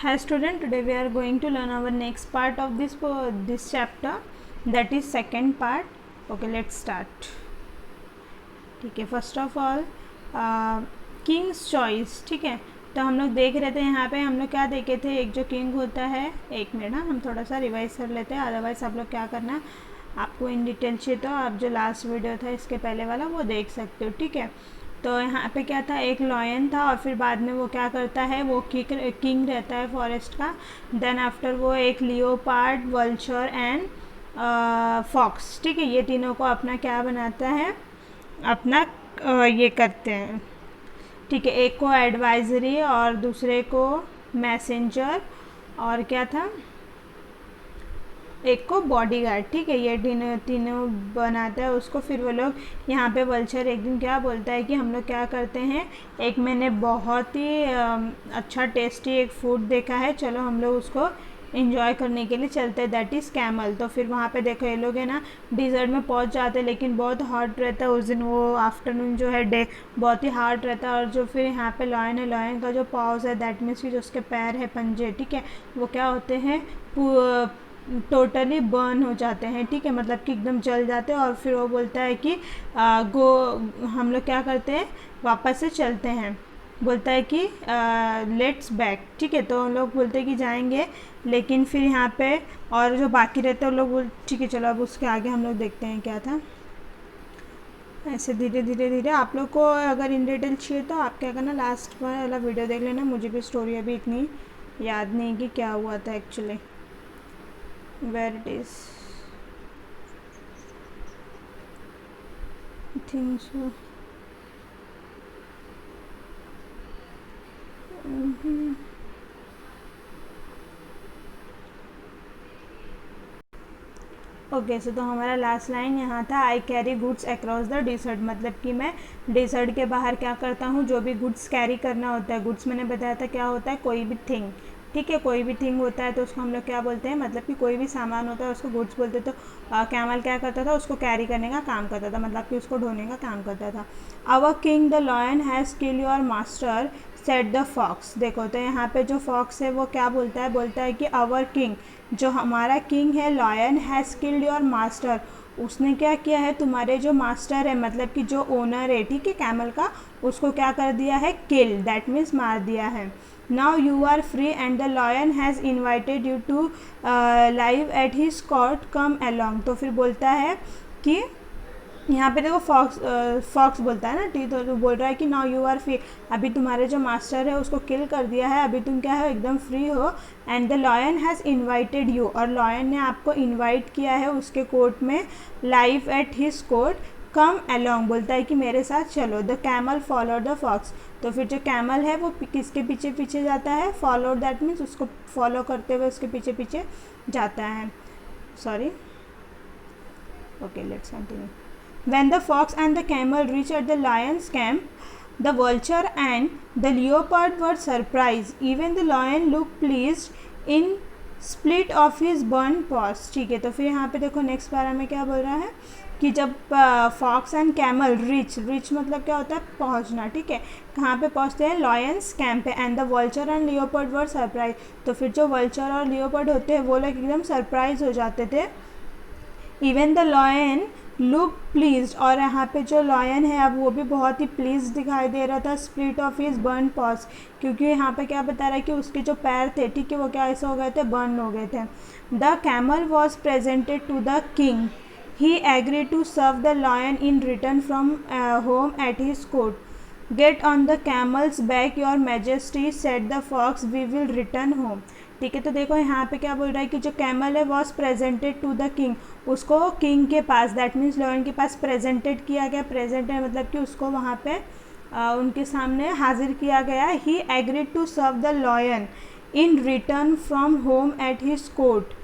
Hi student, today we are going to learn our next part of this chapter, that is second part. Okay, let's start. ठीक है, first of all Kings choice. ठीक है, तो हम लोग देख रहे थे यहाँ पे, हम लोग क्या देखे थे, एक जो किंग होता है, एक मिनट हम थोड़ा सा रिवाइज कर लेते हैं, अदरवाइज आप लोग क्या करना, आपको इन डिटेल चाहिए तो आप जो लास्ट वीडियो था इसके पहले वाला वो देख सकते हो. ठीक है, तो यहाँ पे क्या था, एक लॉयन था और फिर बाद में वो क्या करता है, वो किंग रहता है फॉरेस्ट का. देन आफ्टर वो एक लियोपार्ड, वल्चर एंड फॉक्स. ठीक है, ये तीनों को अपना क्या बनाता है, अपना ये करते हैं. ठीक है, एक को एडवाइजरी और दूसरे को मैसेंजर और क्या था, एक को बॉडीगार्ड. ठीक है, ये तीनों बनाता है उसको. फिर वो लोग यहाँ पे वल्चर एक दिन क्या बोलता है कि हम लोग क्या करते हैं, एक मैंने बहुत ही अच्छा टेस्टी एक फूड देखा है, चलो हम लोग उसको इंजॉय करने के लिए चलते हैं, दैट इज़ कैमल. तो फिर वहाँ पे देखो ये लोग है ना डिज़र्ट में पहुँच जाते हैं, लेकिन बहुत हॉट रहता है उस दिन, वो आफ्टरनून जो है डे बहुत ही हार्ड रहता है. और जो फिर यहाँ पे लॉयन है, लॉयन का जो पाउज है, दैट मीन्स कि जो उसके पैर है, पंजे, ठीक है, वो क्या होते हैं, टोटली बर्न हो जाते हैं. ठीक है, मतलब कि एकदम जल जाते हैं. और फिर वो बोलता है कि हम लोग क्या करते हैं, वापस से चलते हैं. बोलता है कि लेट्स बैक. ठीक है, तो हम लोग बोलते हैं कि जाएंगे, लेकिन फिर यहाँ पे और जो बाकी रहते हैं वो लोग बोल ठीक है चलो अब उसके आगे हम लोग देखते हैं क्या था. ऐसे धीरे धीरे धीरे आप लोग को अगर इन डिटेल चाहिए तो आप क्या करना, लास्ट वाला वीडियो देख लेना. मुझे भी स्टोरी अभी इतनी याद नहीं कि क्या हुआ था actually. Where it is, I think so. Okay so तो हमारा लास्ट लाइन यहाँ था, I carry goods across the desert. मतलब कि मैं डेजर्ट के बाहर क्या करता हूँ, जो भी गुड्स कैरी करना होता है. गुड्स मैंने बताया था क्या होता है, कोई भी थिंग. ठीक है, कोई भी थिंग होता है तो उसको हम लोग क्या बोलते हैं, मतलब कि कोई भी सामान होता है उसको गुड्स बोलते हैं. तो कैमल क्या करता था, उसको कैरी करने का काम करता था, मतलब कि उसको ढोने का काम करता था. Our king the lion has kill your master said the fox. देखो तो यहाँ पे जो फॉक्स है वो क्या बोलता है, बोलता है कि आवर किंग, जो हमारा किंग है lion, has killed your master, उसने क्या किया है, तुम्हारे जो मास्टर है, मतलब कि जो ओनर है, ठीक है, कैमल का, उसको क्या कर दिया है, किल, दैट मीन्स मार दिया है. Now you are free and the lion has invited you to live at his court, come along. तो फिर बोलता है कि यहाँ पे देखो फॉक्स बोलता है ना, ठीक, तो बोल रहा है कि नाउ यू आर फ्री, अभी तुम्हारे जो मास्टर है उसको किल कर दिया है, अभी तुम क्या है, एकदम फ्री हो. And the lion has invited you, और लॉयन ने आपको इन्वाइट किया है उसके कोर्ट में, live at his court, come along, बोलता है कि मेरे साथ चलो. The camel follow the fox. तो फिर जो कैमल है वो किसके पीछे पीछे जाता है, फॉलो, दैट मीन्स उसको फॉलो करते हुए उसके पीछे पीछे जाता है. Sorry, okay let's continue. When the fox and the camel reached at the lion's camp, the vulture and the leopard were surprised. Even the lion looked pleased in split of his burnt paws. ठीक है, तो फिर यहाँ पे देखो next पारा में क्या बोल रहा है कि जब फॉक्स एंड कैमल रिच मतलब क्या होता है, पहुँचना. ठीक है, कहाँ पे पहुँचते हैं, लॉयंस कैम्प पे. And the vulture and leopard were surprise. तो फिर जो वल्चर और लियोपर्ड होते हैं वो लोग एकदम सरप्राइज हो जाते थे. Even the lion look please, और यहाँ पे जो लॉयन है अब वो भी बहुत ही प्लीज दिखाई दे रहा था. Split of his burn pause, क्योंकि यहाँ पे क्या बता रहा है कि उसके जो पैर थे, ठीक है, वो क्या ऐसे हो गए थे, बर्न हो गए थे. The camel was presented to the king, he agree to serve the lion in return from home at his court. Get on the camel's back your majesty, said the fox, we will return home. ठीक है, तो देखो यहाँ पे क्या बोल रहा है कि जो कैमल है was presented to the king, उसको किंग के पास, दैट मीन्स लॉयन के पास प्रेजेंटेड किया गया. प्रेजेंट है मतलब कि उसको वहाँ पे उनके सामने हाजिर किया गया. He agreed to serve the lion in return from home at his court.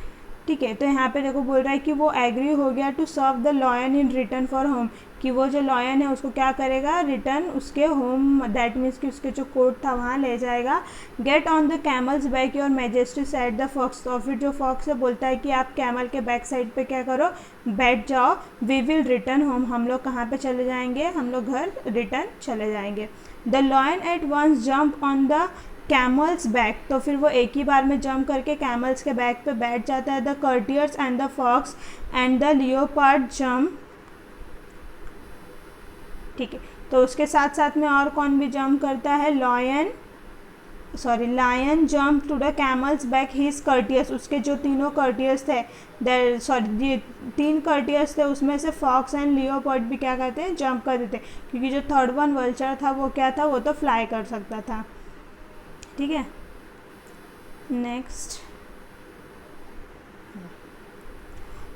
ठीक है, तो यहाँ पे देखो बोल रहा है कि वो एग्री हो गया to serve the lion in return for home, कि वो जो लॉयन है उसको क्या करेगा, रिटर्न उसके होम, दैट मीन्स कि उसके जो कोर्ट था वहाँ ले जाएगा. Get on the camel's back your majesty said the fox. और फिर जो फॉक्स है बोलता है कि आप कैमल के बैक साइड पे क्या करो, बैठ जाओ. वी विल रिटर्न होम, हम लोग कहाँ पे चले जाएंगे, हम लोग घर रिटर्न चले जाएंगे. The lion at once jump on the camel's back, तो फिर वो एक ही बार में जंप करके कैमल्स के बैक पे बैठ जाता है। The courtiers and the fox and the leopard jump, ठीक है। तो उसके साथ साथ में और कौन भी जंप करता है, lion jump to the camel's back his courteous, उसके जो तीनों कर्टियस थे, 3 कर्टियस थे, उसमें से फॉक्स एंड लियोपार्ड भी क्या करते हैं, जंप करते थे, क्योंकि जो थर्ड वन वल्चर था वो क्या था, वो तो फ्लाई कर सकता था, ठीक है। नेक्स्ट,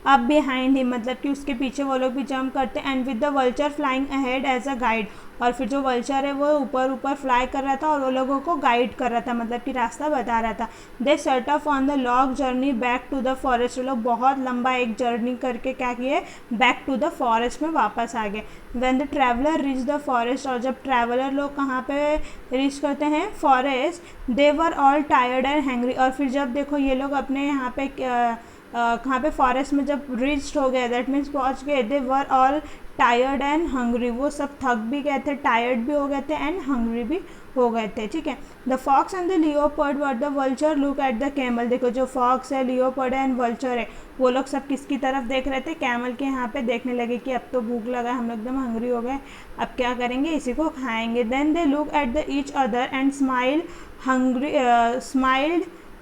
अब बिहाइंड हिम, मतलब कि उसके पीछे वो लोग भी जंप करते हैं। And with the vulture flying ahead as a guide, और फिर जो वल्चर है वो ऊपर ऊपर फ्लाई कर रहा था और वो लोगों को गाइड कर रहा था, मतलब कि रास्ता बता रहा था। They set off on the long journey back to the forest, वो लोग बहुत लंबा एक जर्नी करके क्या किए, बैक टू द फॉरेस्ट में वापस आ गए। When the traveller reach the forest, और जब ट्रैवलर लोग कहाँ पे रीच करते हैं, forest, they were all tired and hangry, और फिर जब देखो ये लोग अपने यहाँ पे कहाँ पे फॉरेस्ट में जब रीच्ड हो गए, दैट मीन्स पहुँच गए, they were all tired and hungry, वो सब थक भी गए थे, टायर्ड भी हो गए थे एंड हंग्री भी हो गए थे, ठीक है। The fox and the leopard were the vulture look at the camel, देखो जो फॉक्स है, लियोपर्ड है एंड वल्चर है, वो लोग सब किसकी तरफ देख रहे थे, कैमल के यहाँ पे देखने लगे कि अब तो भूख लगा, हम लोग एकदम हंग्री हो गए, अब क्या करेंगे, इसी को खाएंगे। Then they look at the each other and smiled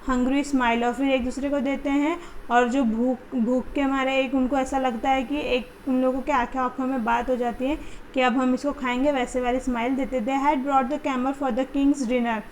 hungry smile, और फिर एक दूसरे को देते हैं, और जो भूख के मारे एक उनको ऐसा लगता है कि एक उन लोगों के आंखों में बात हो जाती है कि अब हम इसको खाएंगे, वैसे वाली स्माइल देते। They had brought the camel for the Kings dinner,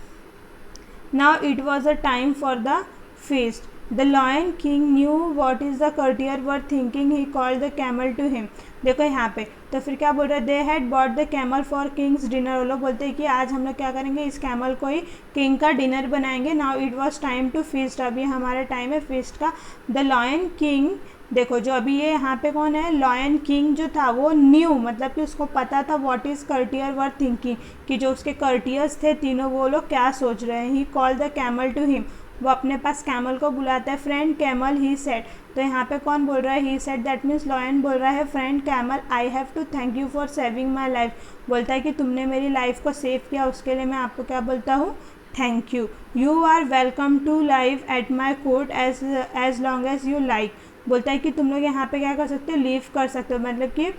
now it was a time for the feast. The Lion King knew what is the courtier were thinking. He called the camel to him. देखो यहाँ पे तो फिर क्या बोल रहे हैं, they had bought the camel for Kings dinner, वो लोग बोलते हैं कि आज हम लोग क्या करेंगे, इस कैमल को ही किंग का डिनर बनाएंगे। Now it was time to feast, अभी हमारा टाइम है फीस्ट का। द लायन किंग, देखो जो अभी ये यहाँ पे कौन है, लायन किंग जो था वो न्यू, मतलब कि उसको पता था व्हाट इज़ कर्टियर वर थिंकिंग, कि जो उसके कर्टियर्स थे तीनों वो लोग क्या सोच रहे हैं। He call the camel to him, वो अपने पास कैमल को बुलाता है। फ्रेंड कैमल ही सेड, तो यहाँ पे कौन बोल रहा है, he said, that means lion बोल रहा है, friend camel I have to thank you for saving my life, बोलता है कि तुमने मेरी लाइफ को सेव किया, उसके लिए मैं आपको क्या बोलता हूँ, thank you. You are welcome to live at my court as long as you like, बोलता है कि तुम लोग यहाँ पे क्या कर सकते हो, लीव कर सकते हो, मतलब कि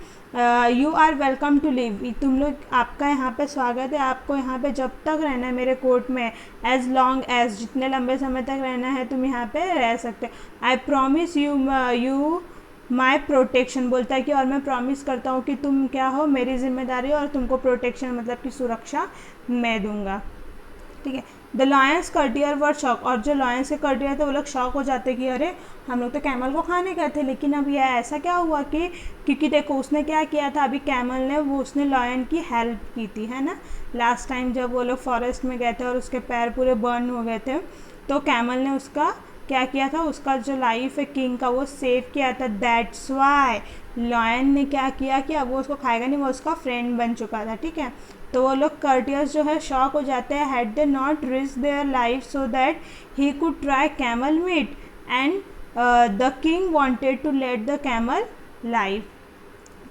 you are welcome to leave, तुम लोग, आपका यहाँ पे स्वागत है, आपको यहाँ पे जब तक रहना है मेरे कोर्ट में, एज लॉन्ग एज, जितने लंबे समय तक रहना है तुम यहाँ पे रह सकते हो। I promise you my protection, बोलता है कि और मैं प्रॉमिस करता हूँ कि तुम क्या हो, मेरी जिम्मेदारी, और तुमको प्रोटेक्शन मतलब कि सुरक्षा मैं दूंगा, ठीक है। द लॉयंस कर्टियर वर शॉक, और जो लॉयंस के कर्टियर थे वो लोग शॉक हो जाते कि अरे हम लोग तो कैमल को खाने गए थे, लेकिन अब यह ऐसा क्या हुआ कि, क्योंकि देखो उसने क्या किया था, अभी कैमल ने उसने लॉयन की हेल्प की थी, है ना, लास्ट टाइम जब वो लोग फॉरेस्ट में गए थे और उसके पैर पूरे बर्न हो गए थे, तो कैमल ने उसका क्या किया था, उसका जो लाइफ है किंग का वो सेव किया था। दैट्स वाई लॉयन ने क्या किया कि अब वो उसको खाएगा नहीं, वो उसका फ्रेंड बन चुका था, ठीक है। तो वो लोग कर्टियर्स जो है शॉक हो जाते हैं। Had they not risk their life so that he could try camel meat and the king wanted to let the camel live,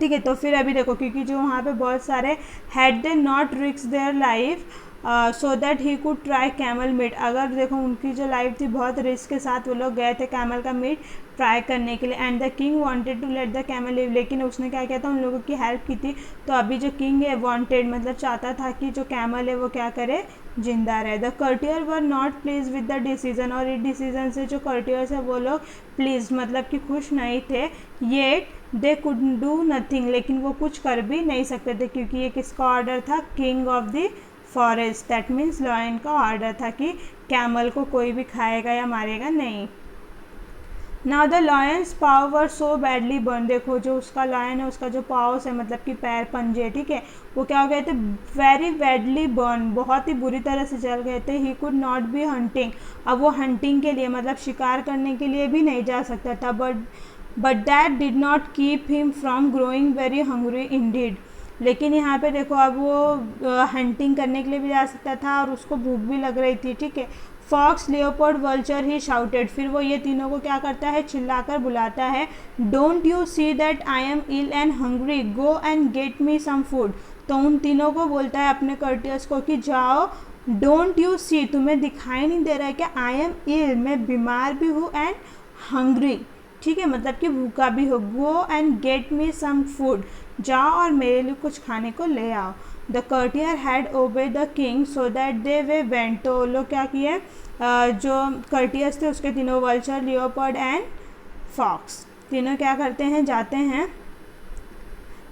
ठीक है। तो फिर अभी देखो, क्योंकि जो वहाँ पे बहुत सारे, had they not risk their life so that he could try camel meat, अगर देखो उनकी जो लाइफ थी बहुत रिस्क के साथ वो लोग गए थे कैमल का मीट ट्राई करने के लिए। And the king wanted to let the camel live, लेकिन उसने क्या किया था, उन लोगों की हेल्प की थी। तो अभी जो किंग है वांटेड मतलब चाहता था कि जो कैमल है वो क्या करे, जिंदा रहे। The courtier were not pleased with the decision, और इस डिसीजन से जो कर्टियर्स है वो लोग प्लीज मतलब कि खुश नहीं थे। Yet they could do nothing, लेकिन वो कुछ कर भी नहीं सकते थे, क्योंकि ये किसका ऑर्डर था, king of the forest, that means lion का ऑर्डर था कि कैमल को कोई भी खाएगा या मारेगा नहीं। Now the lions pav were so badly burn, देखो जो उसका लॉयन है उसका जो पाव्स है मतलब कि पैर पंजे, ठीक है, वो क्या हो गए थे, वेरी बैडली बर्न, बहुत ही बुरी तरह से जल गए थे। He could not be hunting, अब वो हंटिंग के लिए मतलब शिकार करने के लिए भी नहीं जा सकता था। But that did not keep him from growing very hungry Indeed, लेकिन यहाँ पे देखो अब वो हंटिंग करने के लिए भी जा सकता था और उसको भूख भी लग रही थी, ठीक है। फॉक्स लियोपर्ड वल्चर ही शाउटेड, फिर वो ये तीनों को क्या करता है, चिल्लाकर बुलाता है। Don't you see that I am ill and hungry, go and get me some food, तो उन तीनों को बोलता है अपने कर्टियर्स को कि जाओ डोंट यू सी, तुम्हें दिखाई नहीं दे रहा है क्या, आई एम इल, मैं बीमार भी हूँ, एंड हंग्री, ठीक है, मतलब कि भूखा भी हो, go and get me some food, जाओ और मेरे लिए कुछ खाने को ले आओ। The courtier had obeyed the king so that they way went, तो लोग क्या किए, जो कर्टियस थे उसके तीनों, वल्चर, लियोपर्ड एंड फॉक्स, तीनों क्या करते हैं, जाते हैं,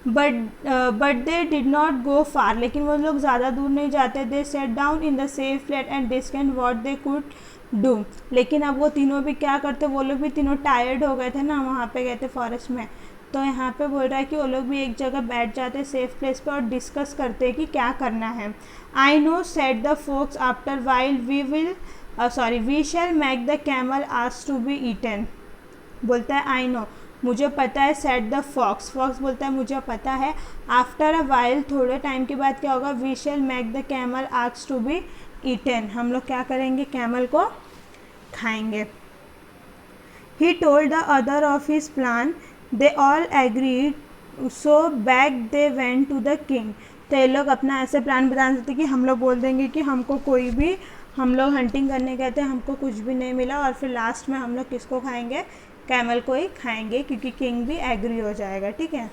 but they did not go far, लेकिन वो लोग ज़्यादा दूर नहीं जाते। They sat down in the safe place and discussed what they could do, लेकिन अब वो तीनों भी क्या करते, वो लोग भी तीनों टायर्ड हो गए थे ना, वहाँ पे गए थे फॉरेस्ट में, तो यहाँ पे बोल रहा है कि वो लोग भी एक जगह बैठ जाते सेफ प्लेस पे और डिस्कस करते कि क्या करना है। I know said the fox after while we shall make the camel ask to be eaten, बोलता है आई नो, मुझे पता है, सेट द फॉक्स, फॉक्स बोलता है मुझे पता है, आफ्टर अ वाइल, थोड़े टाइम के बाद क्या होगा, we shall make the camel ask to be eaten, हम लोग क्या करेंगे, कैमल को खाएंगे। He told the other of his plan, they all agreed, so back they went to the king, तो ये लोग अपना ऐसे प्लान बता सकते कि हम लोग बोल देंगे कि हमको कोई भी, हम लोग हंटिंग करने गए थे, हमको कुछ भी नहीं मिला, और फिर लास्ट में हम लोग किसको खाएंगे, कैमल को ही खाएंगे, क्योंकि किंग भी एग्री हो जाएगा, ठीक है।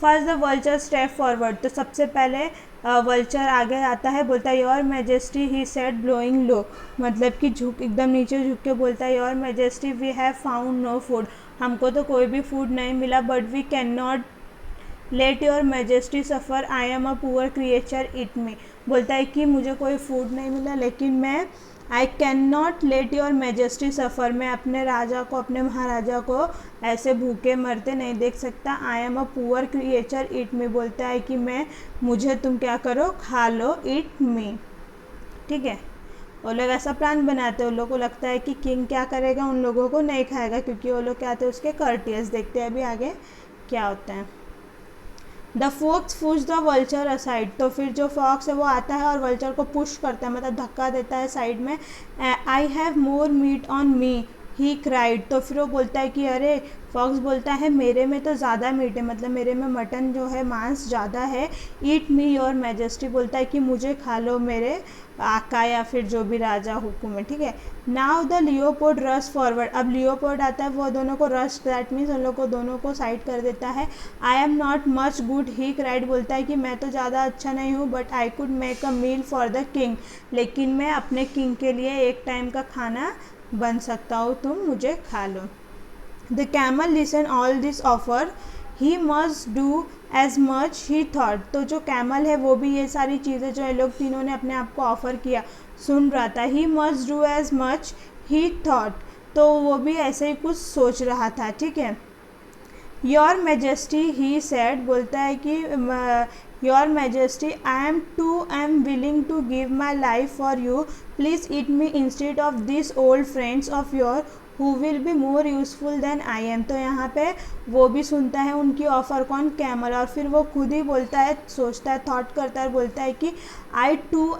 First the vulture step forward, तो सबसे पहले वल्चर आगे आता है, बोलता है your majesty, he said blowing low, मतलब कि झुक, एकदम नीचे झुक के बोलता है, your majesty we have found no food, हमको तो कोई भी फूड नहीं मिला, but we can not let your majesty suffer, I am a poor creature eat me, बोलता है कि मुझे कोई फूड नहीं मिला, लेकिन मैं, I can not let your majesty suffer, मैं अपने राजा को, अपने महाराजा को ऐसे भूखे मरते नहीं देख सकता। I am a poor creature eat me, बोलता है कि मैं, मुझे तुम क्या करो, खा लो, इट मी, ठीक है। वो लोग ऐसा प्लान बनाते हैं, उन लोगों को लगता है कि किंग क्या करेगा, उन लोगों को नहीं खाएगा, क्योंकि वो लोग क्या थे उसके कर्टियस। देखते हैं अभी आगे क्या होता है। The fox push the vulture aside, तो फिर जो फॉक्स है वो आता है और वल्चर को पुश करता है, मतलब धक्का देता है साइड में। I have more meat on me, he cried, तो फिर वो बोलता है कि अरे, फॉक्स बोलता है मेरे में तो ज़्यादा मीट है, मतलब मेरे में मटन जो है, मांस ज़्यादा है। ईट मी योर मैजेस्टी, बोलता है कि मुझे खा लो मेरे आका, या फिर जो भी राजा हुकुम है, ठीक है। Now the Leopold rush forward, अब लियोपोर्ड आता है, वो दोनों को रश, दैट मीन्स उन लोग को दोनों को साइड कर देता है। I am not much good, he cried, बोलता है कि मैं तो ज़्यादा अच्छा नहीं हूँ, but I could make a meal for the king, लेकिन मैं अपने किंग के लिए एक टाइम का खाना बन सकता हूँ, तुम मुझे खा लो। The camel listen all this offer, he must do as much he thought, तो जो कैमल है वो भी ये सारी चीज़ें जो ये लोग तीनों ने अपने आप को ऑफ़र किया सुन रहा था। He must do as much he thought, तो वो भी ऐसे ही कुछ सोच रहा था, ठीक है। योर मैजेस्टी, ही सेड, बोलता है कि your majesty, I am willing to give my life for you, please eat me instead of this old friends of your who will be more useful than I am, तो यहाँ पे वो भी सुनता है उनकी ऑफ़र, कौन, कैमल, और फिर वो खुद ही बोलता है, सोचता है, थॉट करता है, बोलता है कि I too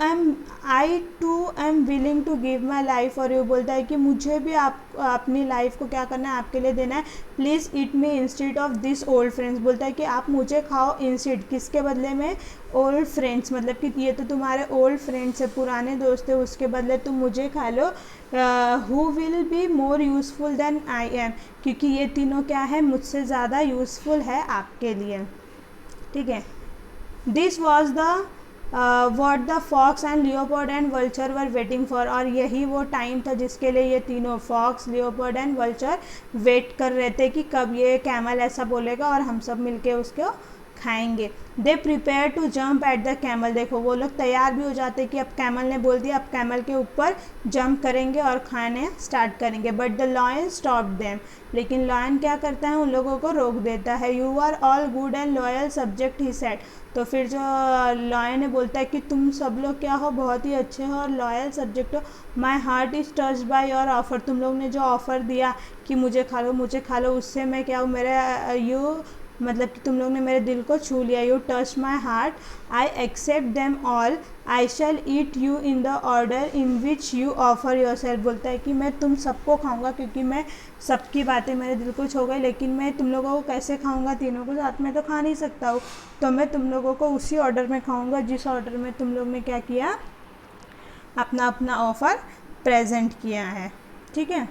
am willing to give my life for you, बोलता है कि मुझे भी आप अपनी लाइफ को क्या करना है, आपके लिए देना है। Please eat me instead of this old friends, बोलता है कि आप मुझे खाओ इंस्टेड, किसके बदले में, ओल्ड फ्रेंड्स, मतलब कि ये तो तुम्हारे ओल्ड फ्रेंड्स है, पुराने दोस्त है, उसके बदले तुम मुझे खा लो। Who will be more useful than I am, क्योंकि ये तीनों क्या है, मुझसे ज़्यादा यूज़फुल है आपके लिए, ठीक है। This was the what the fox and leopard and vulture were waiting for, और यही वो टाइम था जिसके लिए ये तीनों, fox, leopard and vulture, wait कर रहे थे कि कब ये कैमल ऐसा बोलेगा और हम सब मिलके उसको खाएंगे। They prepare to jump at the camel, देखो वो लोग तैयार भी हो जाते कि अब कैमल ने बोल दिया, अब कैमल के ऊपर जंप करेंगे और खाने स्टार्ट करेंगे। But the lion stop them, लेकिन लॉयन क्या करता है, उन लोगों को रोक देता है। You are all good and loyal subject, he said, तो फिर जो लॉयन ने बोलता है कि तुम सब लोग क्या हो, बहुत ही अच्छे हो और लॉयल सब्जेक्ट हो। My heart is touched by your offer, तुम लोग ने जो ऑफ़र दिया कि मुझे खा लो, मुझे खा लो, उससे मैं क्या हूँ, मेरा मतलब कि तुम लोग ने मेरे दिल को छू लिया। You touch my heart, I accept them all, I shall eat you in the order in which you offer yourself, बोलता है कि मैं तुम सबको खाऊंगा, क्योंकि मैं सबकी बातें मेरे दिल को छू गई, लेकिन मैं तुम लोगों को कैसे खाऊंगा, तीनों को साथ में तो खा नहीं सकता हूँ, तो मैं तुम लोगों को उसी ऑर्डर में खाऊंगा जिस ऑर्डर में तुम लोग ने क्या किया, अपना अपना ऑफर प्रेजेंट किया है, ठीक है।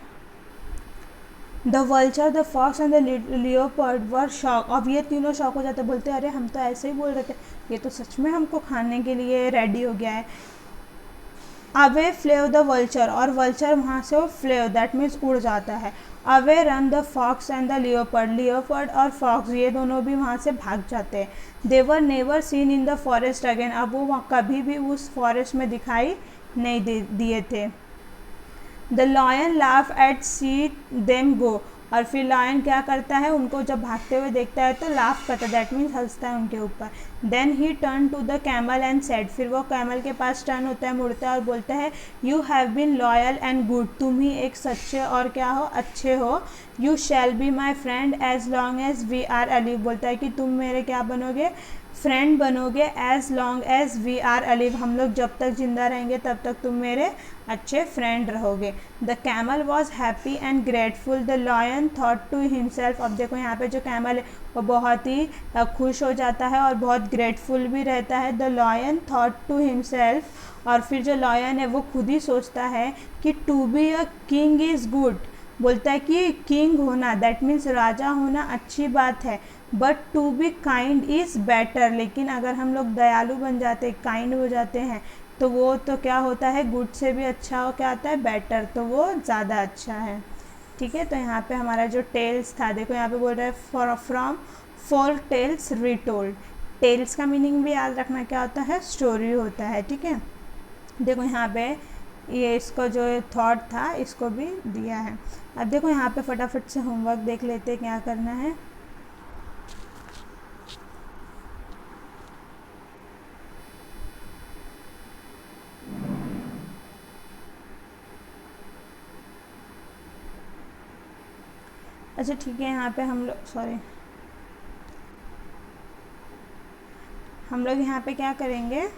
The vulture, the fox and the leopard were shock. अब ये तीनों शॉक हो जाते, बोलते अरे हम तो ऐसे ही बोल रहे थे, ये तो सच में हमको खाने के लिए रेडी हो गया है। अवे फ्लेव द वल्चर, और वल्चर वहाँ से वो फ्लेव दैट मीन्स उड़ जाता है। Away ran the fox and the leopard, leopard और फॉक्स ये दोनों भी वहाँ से भाग जाते हैं। They were never seen in the forest again, अब वो कभी भी उस फॉरेस्ट में दिखाई नहीं दिए थे। The lion laugh at see them go, और फिर लॉयन क्या करता है, उनको जब भागते हुए देखता है तो लाफ करता है, दैट मीन्स हंसता है उनके ऊपर। Then he turn to the camel and said, फिर वो कैमल के पास टर्न होता है, मुड़ता है और बोलता है you have been loyal and good, तुम ही एक सच्चे और क्या हो, अच्छे हो। You shall be my friend as long as we are alive, बोलता है कि तुम मेरे क्या बनोगे, फ्रेंड बनोगे, as long as we are alive, हम लोग जब तक जिंदा रहेंगे तब तक तुम मेरे अच्छे फ्रेंड रहोगे। The camel was happy and grateful, the lion thought to himself, अब देखो यहाँ पे जो कैमल है वो बहुत ही खुश हो जाता है और बहुत ग्रेटफुल भी रहता है। The lion thought to himself, और फिर जो लॉयन है वो खुद ही सोचता है कि to be a king is good, बोलता है कि किंग होना दैट मीन्स राजा होना अच्छी बात है, but to be kind is better, लेकिन अगर हम लोग दयालु बन जाते, काइंड हो जाते हैं तो वो तो क्या होता है, गुड से भी अच्छा हो क्या आता है, बेटर, तो वो ज़्यादा अच्छा है, ठीक है। तो यहाँ पे हमारा जो टेल्स था, देखो यहाँ पे बोल रहा है from four tales retold, tales का मीनिंग भी याद रखना क्या होता है, स्टोरी होता है, ठीक है। देखो यहाँ पे ये इसको जो थॉट था इसको भी दिया है। अब देखो यहाँ पे फटाफट से होमवर्क देख लेते हैं क्या करना है। अच्छा ठीक है, यहाँ पे हम लोग यहाँ पे क्या करेंगे,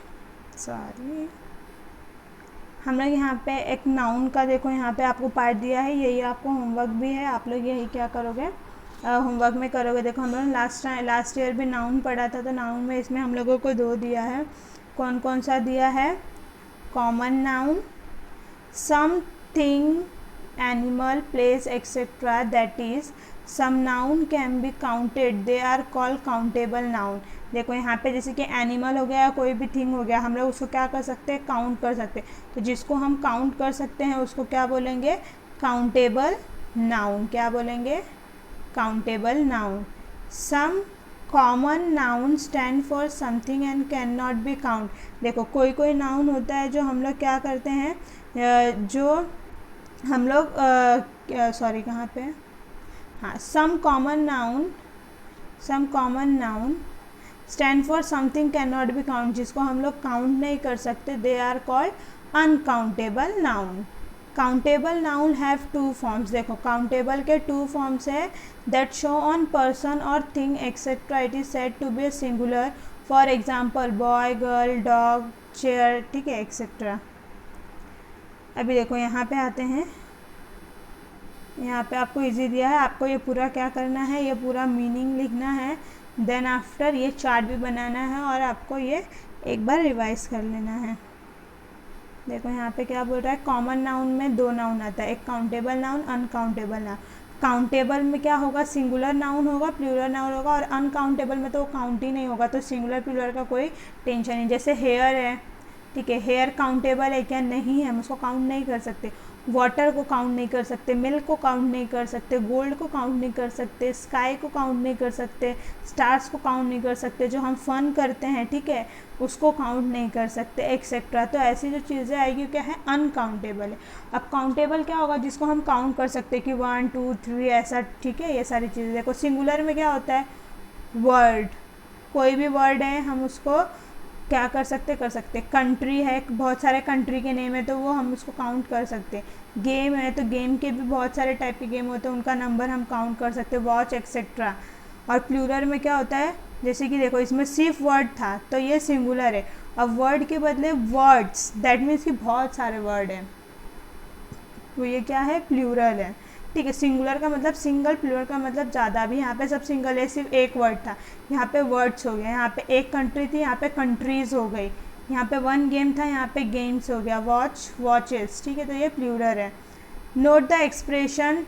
हम लोग यहाँ पे एक नाउन का देखो यहाँ पे आपको पार्ट दिया है, यही आपको होमवर्क भी है, आप लोग यही क्या करोगे, होमवर्क में करोगे। देखो हम लोग लास्ट ईयर भी नाउन पढ़ा था, तो नाउन में इसमें हम लोगों को 2 दिया है, कौन कौन सा दिया है, common noun, something, animal, place etcetera, that is some noun can be counted, they are called countable noun. देखो यहाँ पे जैसे कि एनिमल हो गया या कोई भी थिंग हो गया, हम लोग उसको क्या कर सकते हैं, काउंट कर सकते हैं, तो जिसको हम काउंट कर सकते हैं उसको क्या बोलेंगे, काउंटेबल नाउन, क्या बोलेंगे, countable noun. Some common noun stand for something and cannot be count, देखो कोई कोई नाउन होता है जो हम लोग क्या करते हैं, जो हम लोग सॉरी कहाँ पे, हाँ, some common noun stand for something cannot be count, जिसको हम लोग काउंट नहीं कर सकते, they are called uncountable noun. Countable noun have 2 forms, देखो काउंटेबल के 2 फॉर्म्स है, दैट शो ऑन पर्सन और thing etcetera, it is said to be a singular, for example boy, girl, dog, chair, ठीक है, etcetera. अभी देखो यहाँ पे आते हैं, यहाँ पे आपको इजी दिया है, आपको ये पूरा क्या करना है, ये पूरा मीनिंग लिखना है, देन आफ्टर ये चार्ट भी बनाना है और आपको ये एक बार रिवाइज कर लेना है। देखो यहाँ पे क्या बोल रहा है, कॉमन नाउन में 2 नाउन आता है, एक countable noun, uncountable noun. Countable में क्या होगा, सिंगुलर नाउन होगा, प्लूरल नाउन होगा, और अनकाउंटेबल में तो काउंट ही नहीं होगा, तो सिंगुलर प्लूरल का कोई टेंशन नहीं। जैसे हेयर है, ठीक है, हेयर काउंटेबल है क्या, नहीं है, हम उसको काउंट नहीं कर सकते। वाटर को काउंट नहीं कर सकते, मिल्क को काउंट नहीं कर सकते, गोल्ड को काउंट नहीं कर सकते, स्काई को काउंट नहीं कर सकते, स्टार्स को काउंट नहीं कर सकते, जो हम फन करते हैं, ठीक है, उसको काउंट नहीं कर सकते, एक्सेट्रा। तो ऐसी जो चीज़ें आएगी क्या है, अनकाउंटेबल है। अब काउंटेबल क्या होगा, जिसको हम काउंट कर सकते हैं कि 1 2 3 ऐसा, ठीक है, ये सारी चीज़ें। देखो सिंगुलर में क्या होता है, वर्ड, कोई भी वर्ड है हम उसको क्या कर सकते, कंट्री है, बहुत सारे कंट्री के नेम है तो वो हम उसको काउंट कर सकते हैं। गेम है तो गेम के भी बहुत सारे टाइप के गेम होते हैं, उनका नंबर हम काउंट कर सकते हैं, वॉच एक्सेट्रा। और प्लूरल में क्या होता है, जैसे कि देखो इसमें सिर्फ वर्ड था तो ये सिंगुलर है, अब वर्ड के बदले वर्ड्स, दैट मीन्स कि बहुत सारे वर्ड हैं, तो ये क्या है, प्लूरल है, ठीक है। सिंगुलर का मतलब सिंगल, प्लूरल का मतलब ज़्यादा। अभी यहाँ पे सब सिंगल है, सिर्फ एक वर्ड था, यहाँ पे वर्ड्स हो गए, यहाँ पे एक कंट्री थी, यहाँ पे कंट्रीज़ हो गई, यहाँ पे 1 गेम था, यहाँ पे गेम्स हो गया, वॉच वॉचेस, ठीक है, तो ये प्लूरल है। Note the expression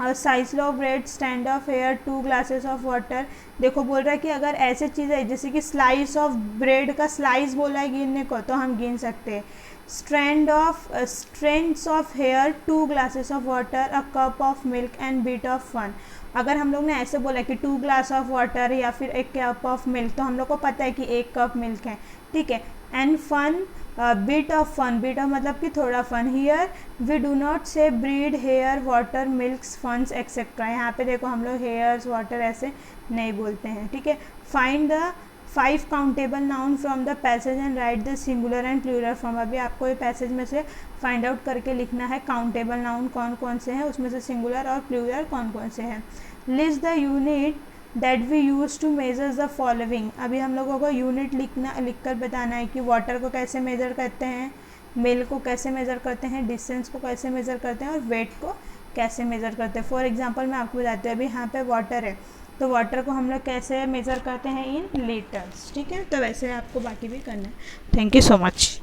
size of bread, stand of hair, 2 glasses of water. देखो बोल रहा है कि अगर ऐसे चीज़ें जैसे कि स्लाइस ऑफ ब्रेड का स्लाइस बोला है गिनने को, तो हम गिन सकते हैं। Strands of hair, 2 glasses of water, a cup of milk and bit of fun. अगर हम लोग ने ऐसे बोला कि 2 ग्लास ऑफ वाटर या फिर 1 कप ऑफ मिल्क, तो हम लोग को पता है कि 1 कप मिल्क है, ठीक है। And fun, bit of fun, bit of मतलब कि थोड़ा fun. Here we do not say breed, hair, water, milks, funs etcetera. यहाँ पे देखो हम लोग हेयर्स, वाटर ऐसे नहीं बोलते हैं, ठीक है। Find the 5 countable noun from the passage and write the singular and plural form. अभी आपको ये पैसेज में से फाइंड आउट करके लिखना है काउंटेबल नाउन कौन कौन से हैं, उसमें से सिंगुलर और प्लूरल कौन कौन से हैं। List the unit that we use to measure the following. अभी हम लोगों को यूनिट लिखकर बताना है कि वाटर को कैसे मेज़र करते हैं, मिल्क को कैसे मेज़र करते हैं, डिस्टेंस को कैसे मेज़र करते हैं और वेट को कैसे मेज़र करते हैं। फॉर एग्जांपल मैं आपको बताती हूँ, अभी यहाँ पे वाटर है, तो वाटर को हम लोग कैसे मेज़र करते हैं इन लीटर्स, ठीक है। तो वैसे आपको बाकी भी करना है। Thank you so much.